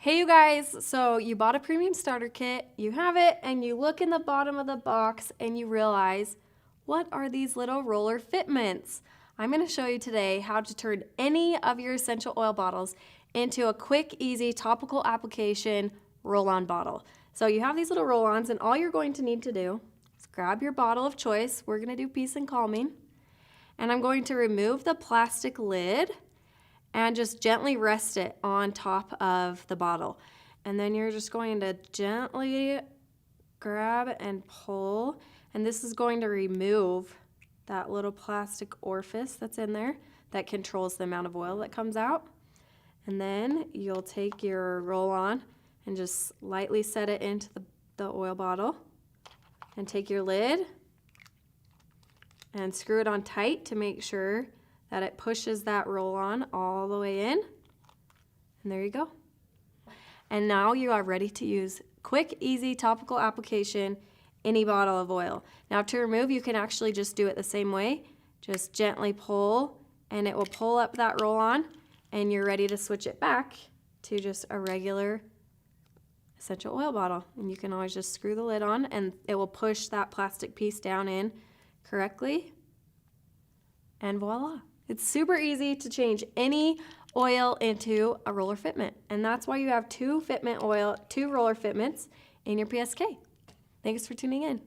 Hey you guys, so you bought a premium starter kit, you have it, and you look in the bottom of the box and you realize, what are these little roller fitments? I'm gonna show you today how to turn any of your essential oil bottles into a quick, easy, topical application roll-on bottle. So you have these little roll-ons and all you're going to need to do is grab your bottle of choice. We're gonna do Peace and Calming. And I'm going to remove the plastic lid and just gently rest it on top of the bottle. And then you're just going to gently grab and pull, and this is going to remove that little plastic orifice that's in there that controls the amount of oil that comes out. And then you'll take your roll-on and just lightly set it into the oil bottle and take your lid and screw it on tight to make sure that it pushes that roll-on all the way in. And there you go. And now you are ready to use quick, easy, topical application, any bottle of oil. Now to remove, you can actually just do it the same way. Just gently pull, and it will pull up that roll-on, and you're ready to switch it back to just a regular essential oil bottle. And you can always just screw the lid on, and it will push that plastic piece down in correctly. And voila. It's super easy to change any oil into a roller fitment. And that's why you have two roller fitments in your PSK. Thanks for tuning in.